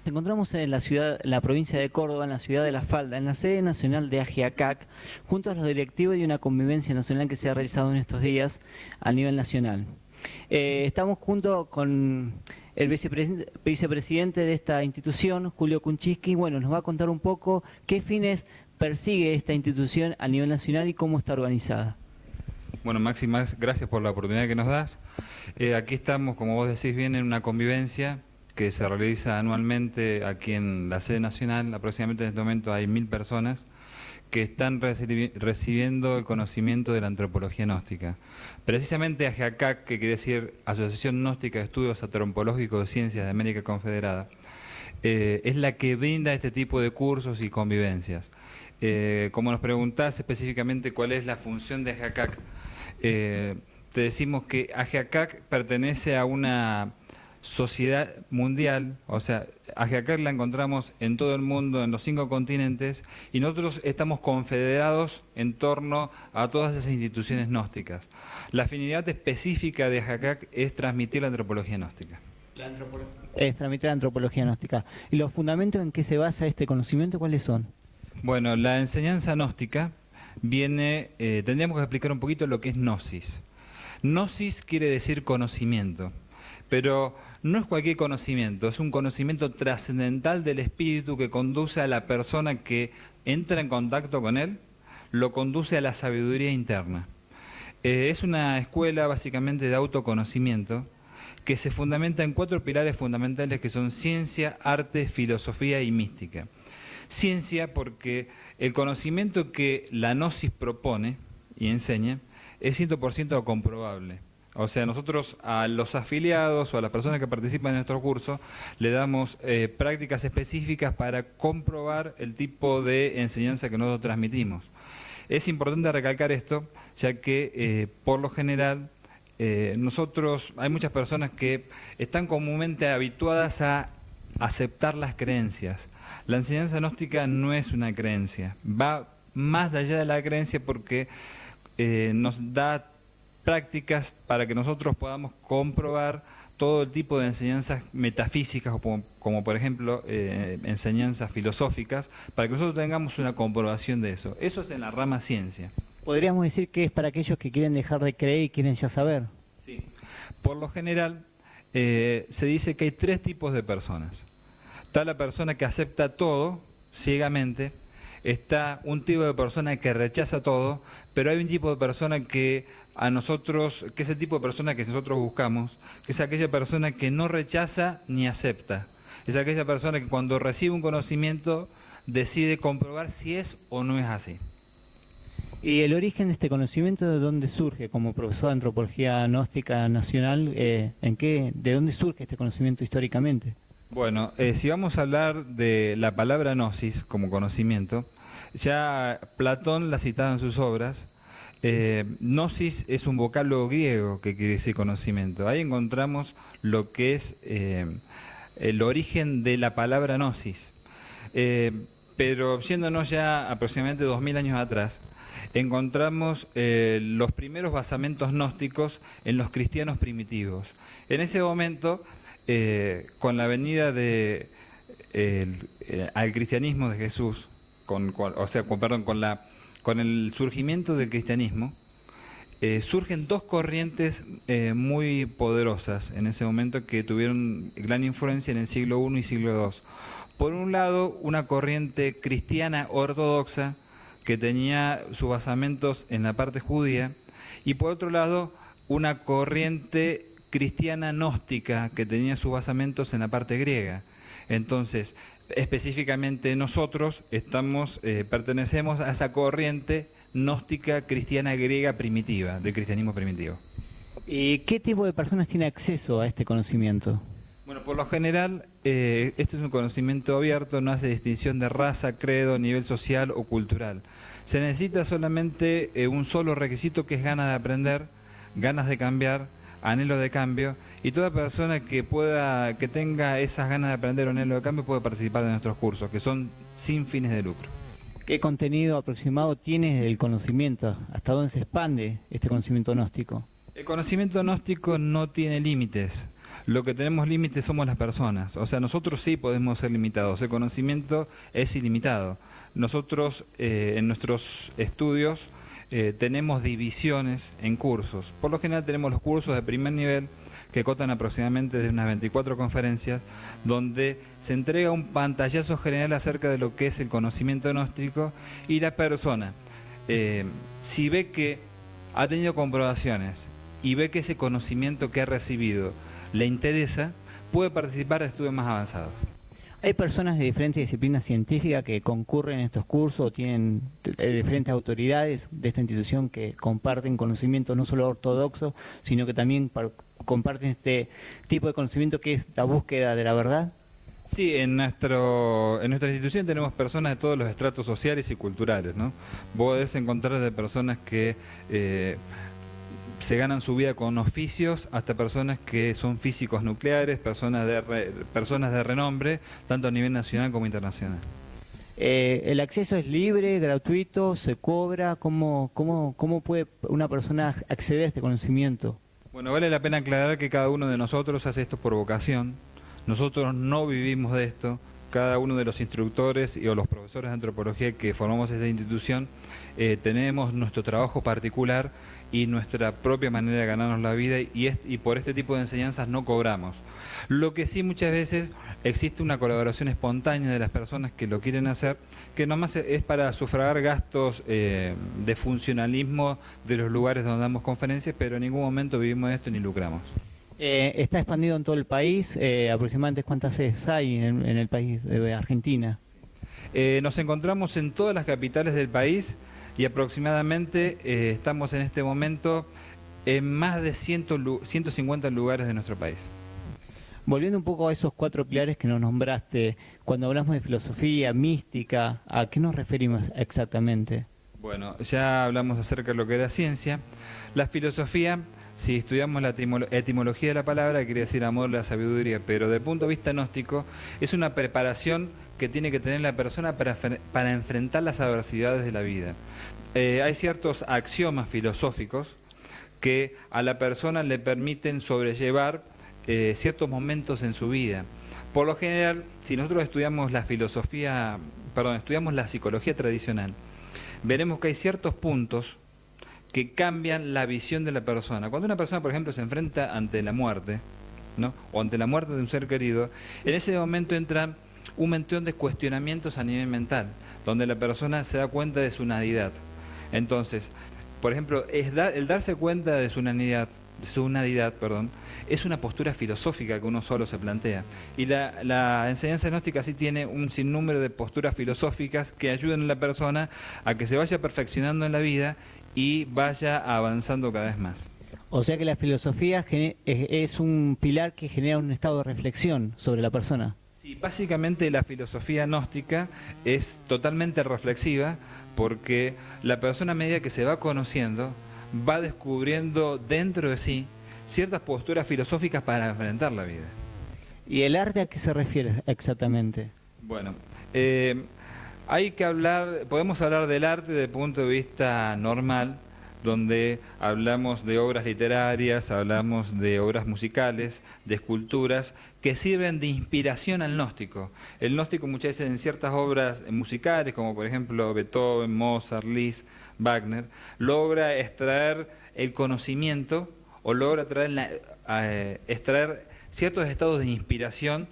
Te encontramos en la ciudad, en la provincia de Córdoba, en la ciudad de La Falda, en la sede nacional de AGEACAC, junto a los directivos de una convivencia nacional que se ha realizado en estos días a nivel nacional. Estamos junto con el vicepresidente de esta institución, Julio Kunchiski. Bueno, nos va a contar un poco qué fines persigue esta institución a nivel nacional y cómo está organizada. Bueno, Maxi, gracias por la oportunidad que nos das. Aquí estamos, como vos decís bien, en una convivencia que se realiza anualmente aquí en la sede nacional. Aproximadamente en este momento hay 1000 personas que están recibiendo el conocimiento de la antropología gnóstica. Precisamente AGEACAC, que quiere decir Asociación Gnóstica de Estudios Antropológicos de Ciencias de América Confederada, es la que brinda este tipo de cursos y convivencias. Como nos preguntás específicamente cuál es la función de AGEACAC, te decimos que AGEACAC pertenece a una sociedad mundial, o sea, AGEACAC la encontramos en todo el mundo, en los 5 continentes, y nosotros estamos confederados en torno a todas esas instituciones gnósticas. La afinidad específica de AGEACAC es transmitir la antropología gnóstica. Es transmitir la antropología gnóstica. ¿Y los fundamentos en que se basa este conocimiento cuáles son? Bueno, la enseñanza gnóstica viene, tendríamos que explicar un poquito lo que es gnosis. Gnosis quiere decir conocimiento, pero no es cualquier conocimiento, es un conocimiento trascendental del espíritu que conduce a la persona que entra en contacto con él, lo conduce a la sabiduría interna. Es una escuela básicamente de autoconocimiento que se fundamenta en 4 pilares fundamentales que son ciencia, arte, filosofía y mística. Ciencia porque el conocimiento que la gnosis propone y enseña es 100% comprobable. O sea, nosotros a los afiliados o a las personas que participan en nuestro curso le damos prácticas específicas para comprobar el tipo de enseñanza que nosotros transmitimos. Es importante recalcar esto, ya que por lo general hay muchas personas que están comúnmente habituadas a aceptar las creencias. La enseñanza gnóstica no es una creencia, va más allá de la creencia porque nos da prácticas para que nosotros podamos comprobar todo el tipo de enseñanzas metafísicas, como por ejemplo enseñanzas filosóficas, para que nosotros tengamos una comprobación de eso. Eso es en la rama ciencia. ¿Podríamos decir que es para aquellos que quieren dejar de creer y quieren ya saber? Sí. Por lo general, se dice que hay 3 tipos de personas. Está la persona que acepta todo ciegamente, está un tipo de persona que rechaza todo, pero hay un tipo de persona que es el tipo de persona que nosotros buscamos, que es aquella persona que no rechaza ni acepta. Es aquella persona que cuando recibe un conocimiento decide comprobar si es o no es así. ¿Y el origen de este conocimiento de dónde surge? Como profesor de antropología gnóstica nacional, ¿de dónde surge este conocimiento históricamente? Bueno, si vamos a hablar de la palabra gnosis como conocimiento, ya Platón la citaba en sus obras. Gnosis es un vocablo griego que quiere decir conocimiento. Ahí encontramos lo que es el origen de la palabra gnosis. Pero yéndonos ya aproximadamente 2000 años atrás, encontramos los primeros basamentos gnósticos en los cristianos primitivos. En ese momento, con la venida al cristianismo de Jesús, con el surgimiento del cristianismo, surgen 2 corrientes muy poderosas en ese momento que tuvieron gran influencia en el siglo I y siglo II. Por un lado, una corriente cristiana ortodoxa que tenía sus basamentos en la parte judía, y por otro lado, una corriente cristiana gnóstica que tenía sus basamentos en la parte griega. Entonces, específicamente nosotros pertenecemos a esa corriente gnóstica cristiana griega primitiva, del cristianismo primitivo. ¿Y qué tipo de personas tiene acceso a este conocimiento? Bueno, por lo general, este es un conocimiento abierto, no hace distinción de raza, credo, nivel social o cultural. Se necesita solamente un solo requisito, que es ganas de aprender, ganas de cambiar, anhelo de cambio, y toda persona que tenga esas ganas de aprender o anhelo de cambio puede participar de nuestros cursos, que son sin fines de lucro. ¿Qué contenido aproximado tiene el conocimiento? ¿Hasta dónde se expande este conocimiento gnóstico? El conocimiento gnóstico no tiene límites. Lo que tenemos límites somos las personas. O sea, nosotros sí podemos ser limitados. El conocimiento es ilimitado. Nosotros en nuestros estudios tenemos divisiones en cursos. Por lo general tenemos los cursos de primer nivel que cotan aproximadamente de unas 24 conferencias, donde se entrega un pantallazo general acerca de lo que es el conocimiento gnóstico, y la persona, si ve que ha tenido comprobaciones y ve que ese conocimiento que ha recibido le interesa, puede participar de estudios más avanzados. ¿Hay personas de diferentes disciplinas científicas que concurren en estos cursos o tienen diferentes autoridades de esta institución que comparten conocimiento no solo ortodoxo, sino que también comparten este tipo de conocimiento que es la búsqueda de la verdad? Sí, en nuestra institución tenemos personas de todos los estratos sociales y culturales, ¿no? Vos podés encontrar de personas que se ganan su vida con oficios, hasta personas que son físicos nucleares, personas de renombre, tanto a nivel nacional como internacional. ¿El acceso es libre, gratuito, se cobra? ¿Cómo puede una persona acceder a este conocimiento? Bueno, vale la pena aclarar que cada uno de nosotros hace esto por vocación. Nosotros no vivimos de esto. Cada uno de los instructores o los profesores de antropología que formamos esta institución tenemos nuestro trabajo particular y nuestra propia manera de ganarnos la vida, y por este tipo de enseñanzas no cobramos. Lo que sí, muchas veces existe una colaboración espontánea de las personas que lo quieren hacer, que nomás es para sufragar gastos de funcionalismo de los lugares donde damos conferencias, pero en ningún momento vivimos de esto ni lucramos. ¿Está expandido en todo el país? ¿Aproximadamente cuántas sedes hay en el país de Argentina? Nos encontramos en todas las capitales del país y aproximadamente estamos en este momento en más de 150 lugares de nuestro país. Volviendo un poco a esos 4 pilares que nos nombraste, cuando hablamos de filosofía, mística, ¿a qué nos referimos exactamente? Bueno, ya hablamos acerca de lo que era ciencia. La filosofía, si estudiamos la etimología de la palabra, quiere decir amor, la sabiduría, pero desde el punto de vista gnóstico es una preparación que tiene que tener la persona para enfrentar las adversidades de la vida. Hay ciertos axiomas filosóficos que a la persona le permiten sobrellevar ciertos momentos en su vida. Por lo general, si nosotros estudiamos estudiamos la psicología tradicional, veremos que hay ciertos puntos que cambian la visión de la persona. Cuando una persona, por ejemplo, se enfrenta ante la muerte, ¿no?, o ante la muerte de un ser querido, en ese momento entra un montón de cuestionamientos a nivel mental, donde la persona se da cuenta de su nadidad. Entonces, por ejemplo, el darse cuenta de su nadidad, es una postura filosófica que uno solo se plantea. Y la enseñanza gnóstica sí tiene un sinnúmero de posturas filosóficas que ayudan a la persona a que se vaya perfeccionando en la vida y vaya avanzando cada vez más. O sea que la filosofía es un pilar que genera un estado de reflexión sobre la persona. Sí, básicamente la filosofía gnóstica es totalmente reflexiva, porque la persona, a medida que se va conociendo, va descubriendo dentro de sí ciertas posturas filosóficas para enfrentar la vida. ¿Y el arte a qué se refiere exactamente? Bueno, podemos hablar del arte desde el punto de vista normal, donde hablamos de obras literarias, hablamos de obras musicales, de esculturas, que sirven de inspiración al gnóstico. El gnóstico muchas veces en ciertas obras musicales, como por ejemplo Beethoven, Mozart, Liszt, Wagner, logra extraer el conocimiento o logra extraer ciertos estados de inspiración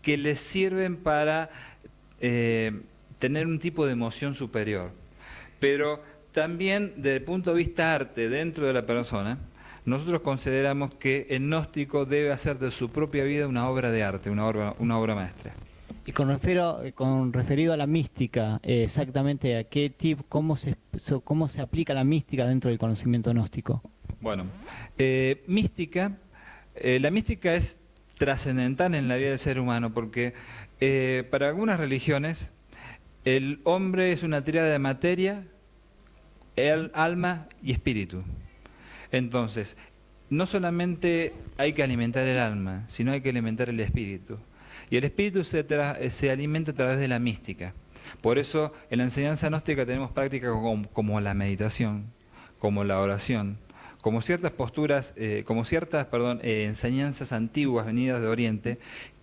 que les sirven para tener un tipo de emoción superior. Pero también desde el punto de vista arte dentro de la persona, nosotros consideramos que el gnóstico debe hacer de su propia vida una obra de arte, una obra maestra. Y con referido a la mística, exactamente a qué cómo se aplica la mística dentro del conocimiento gnóstico. Bueno, la mística es trascendental en la vida del ser humano, porque para algunas religiones el hombre es una tríada de materia, el alma y espíritu. Entonces, no solamente hay que alimentar el alma, sino hay que alimentar el espíritu. Y el espíritu se alimenta a través de la mística. Por eso, en la enseñanza gnóstica tenemos prácticas como la meditación, como la oración, como ciertas posturas, enseñanzas antiguas venidas de Oriente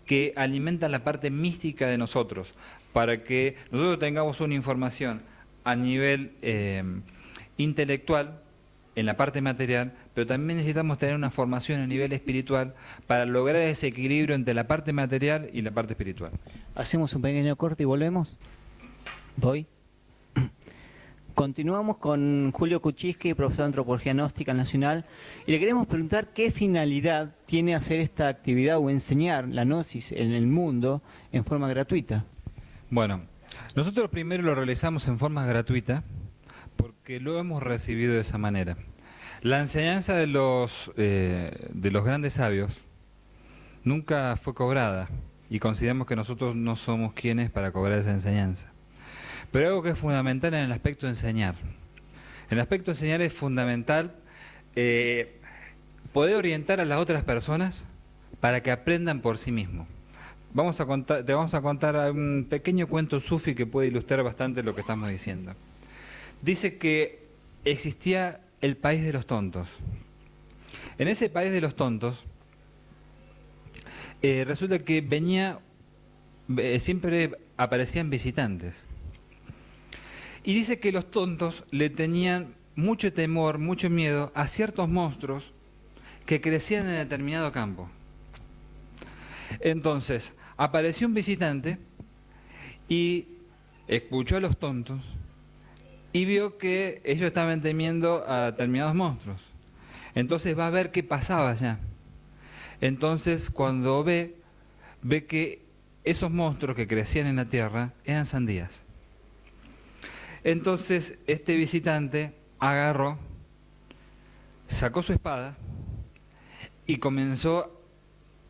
que alimentan la parte mística de nosotros, para que nosotros tengamos una información a nivel intelectual, en la parte material, pero también necesitamos tener una formación a nivel espiritual para lograr ese equilibrio entre la parte material y la parte espiritual. Hacemos un pequeño corte y volvemos. Voy. Continuamos con Julio Kuczynski, profesor de Antropología Gnóstica Nacional, y le queremos preguntar qué finalidad tiene hacer esta actividad o enseñar la gnosis en el mundo en forma gratuita. Bueno, nosotros primero lo realizamos en forma gratuita porque lo hemos recibido de esa manera. La enseñanza de los grandes sabios nunca fue cobrada y consideramos que nosotros no somos quienes para cobrar esa enseñanza. Pero algo que es fundamental en el aspecto de enseñar. En el aspecto de enseñar es fundamental poder orientar a las otras personas para que aprendan por sí mismos. Te vamos a contar un pequeño cuento sufi que puede ilustrar bastante lo que estamos diciendo. Dice que existía el país de los tontos. En ese país de los tontos, resulta que siempre aparecían visitantes. Y dice que los tontos le tenían mucho temor, mucho miedo a ciertos monstruos que crecían en determinado campo. Entonces, apareció un visitante y escuchó a los tontos y vio que ellos estaban temiendo a determinados monstruos. Entonces va a ver qué pasaba allá. Entonces, cuando ve que esos monstruos que crecían en la tierra eran sandías. Entonces, este visitante agarró, sacó su espada y comenzó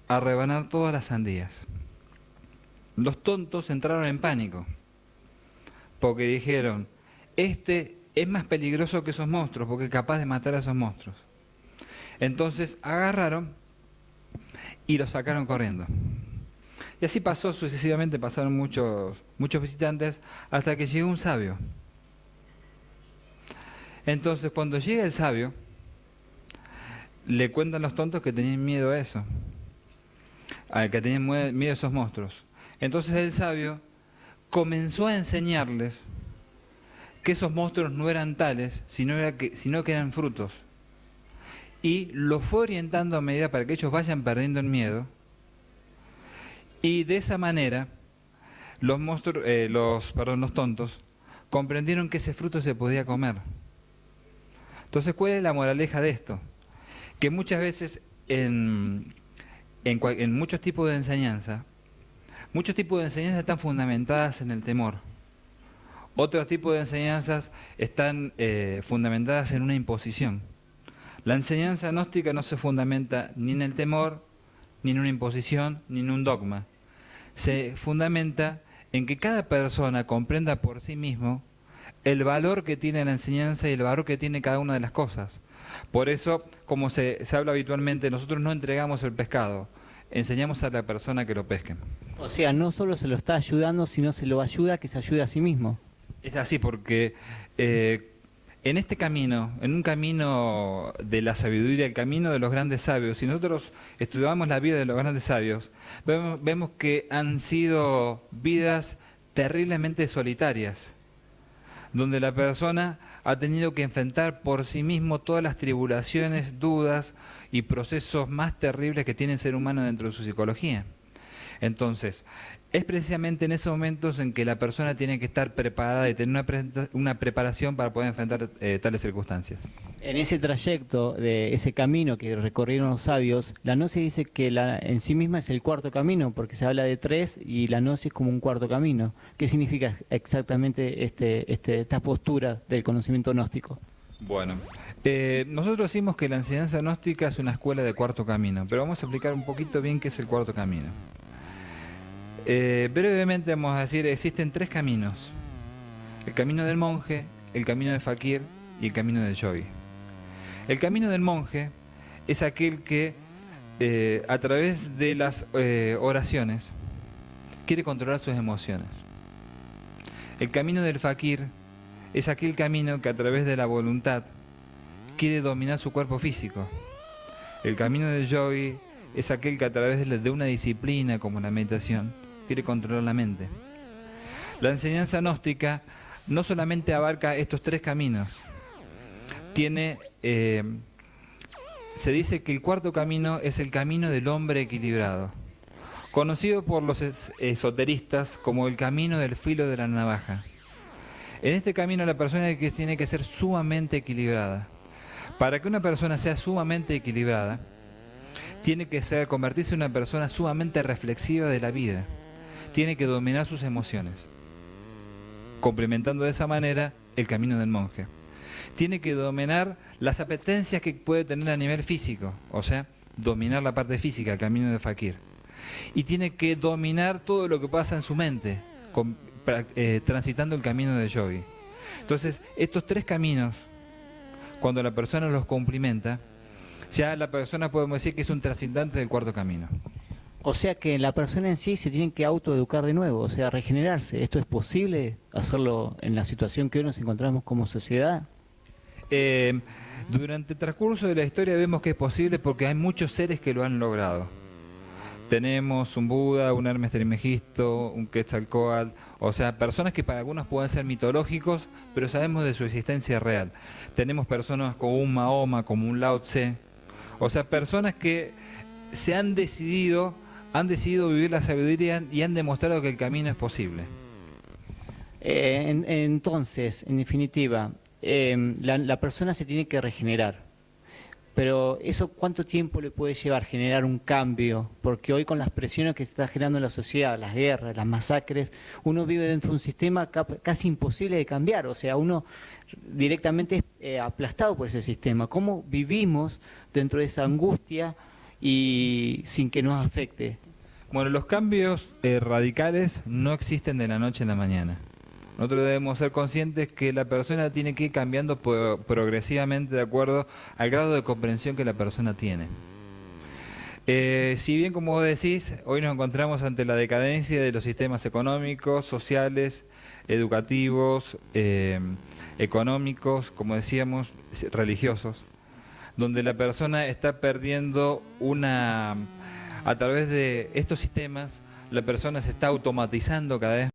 a rebanar todas las sandías. Los tontos entraron en pánico, porque dijeron, este es más peligroso que esos monstruos, porque es capaz de matar a esos monstruos. Entonces agarraron y los sacaron corriendo. Y así pasó sucesivamente, pasaron muchos visitantes, hasta que llegó un sabio. Entonces, cuando llega el sabio, le cuentan los tontos que tenían miedo a eso, que tenían miedo a esos monstruos. Entonces el sabio comenzó a enseñarles que esos monstruos no eran tales, sino que eran frutos. Y los fue orientando a medida para que ellos vayan perdiendo el miedo. Y de esa manera, los tontos comprendieron que ese fruto se podía comer. Entonces, ¿cuál es la moraleja de esto? Que muchas veces en muchos tipos de enseñanza están fundamentadas en el temor. Otros tipos de enseñanzas están fundamentadas en una imposición. La enseñanza gnóstica no se fundamenta ni en el temor, ni en una imposición, ni en un dogma. Se fundamenta en que cada persona comprenda por sí mismo el valor que tiene la enseñanza y el valor que tiene cada una de las cosas. Por eso, como se habla habitualmente, nosotros no entregamos el pescado, enseñamos a la persona que lo pesque. O sea, no solo se lo está ayudando, sino se lo ayuda a que se ayude a sí mismo. Es así porque en este camino, en un camino de la sabiduría, el camino de los grandes sabios, si nosotros estudiamos la vida de los grandes sabios, vemos que han sido vidas terriblemente solitarias, donde la persona ha tenido que enfrentar por sí mismo todas las tribulaciones, dudas y procesos más terribles que tiene el ser humano dentro de su psicología. Entonces, es precisamente en esos momentos en que la persona tiene que estar preparada y tener una preparación para poder enfrentar tales circunstancias. En ese trayecto, de ese camino que recorrieron los sabios, la gnosis dice que en sí misma es el cuarto camino, porque se habla de tres y la gnosis como un cuarto camino. ¿Qué significa exactamente esta postura del conocimiento gnóstico? Bueno, nosotros decimos que la enseñanza gnóstica es una escuela de cuarto camino, pero vamos a explicar un poquito bien qué es el cuarto camino. Brevemente vamos a decir, existen tres caminos: el camino del monje, el camino del fakir y el camino del yogi. El camino del monje es aquel que a través de las oraciones quiere controlar sus emociones. El camino del fakir es aquel camino que a través de la voluntad quiere dominar su cuerpo físico. El camino del yogi es aquel que a través de una disciplina como la meditación quiere controlar la mente. La enseñanza gnóstica no solamente abarca estos tres caminos, se dice que el cuarto camino es el camino del hombre equilibrado, conocido por los esoteristas como el camino del filo de la navaja. En este camino la persona tiene que ser sumamente equilibrada. Para que una persona sea sumamente equilibrada, tiene que convertirse en una persona sumamente reflexiva de la vida. Tiene que dominar sus emociones, complementando de esa manera el camino del monje. Tiene que dominar las apetencias que puede tener a nivel físico, o sea, dominar la parte física, el camino del fakir. Y tiene que dominar todo lo que pasa en su mente, transitando el camino del yogi. Entonces, estos tres caminos, cuando la persona los cumplimenta, ya la persona podemos decir que es un transitante del cuarto camino. O sea que la persona en sí se tiene que autoeducar de nuevo, o sea, regenerarse. ¿Esto es posible hacerlo en la situación que hoy nos encontramos como sociedad? Durante el transcurso de la historia vemos que es posible porque hay muchos seres que lo han logrado. Tenemos un Buda, un Hermes Trismegisto, un Quetzalcóatl, o sea, personas que para algunos pueden ser mitológicos, pero sabemos de su existencia real. Tenemos personas como un Mahoma, como un Lao Tse, o sea, personas que se han decidido vivir la sabiduría y han demostrado que el camino es posible. Entonces, en definitiva, la persona se tiene que regenerar. Pero ¿eso cuánto tiempo le puede llevar generar un cambio? Porque hoy con las presiones que se está generando en la sociedad, las guerras, las masacres, uno vive dentro de un sistema casi imposible de cambiar. O sea, uno directamente es aplastado por ese sistema. ¿Cómo vivimos dentro de esa angustia y sin que nos afecte? Bueno, los cambios radicales no existen de la noche a la mañana. Nosotros debemos ser conscientes que la persona tiene que ir cambiando progresivamente de acuerdo al grado de comprensión que la persona tiene. Si bien, como vos decís, hoy nos encontramos ante la decadencia de los sistemas económicos, sociales, educativos, económicos, como decíamos, religiosos, donde la persona está perdiendo a través de estos sistemas, la persona se está automatizando cada vez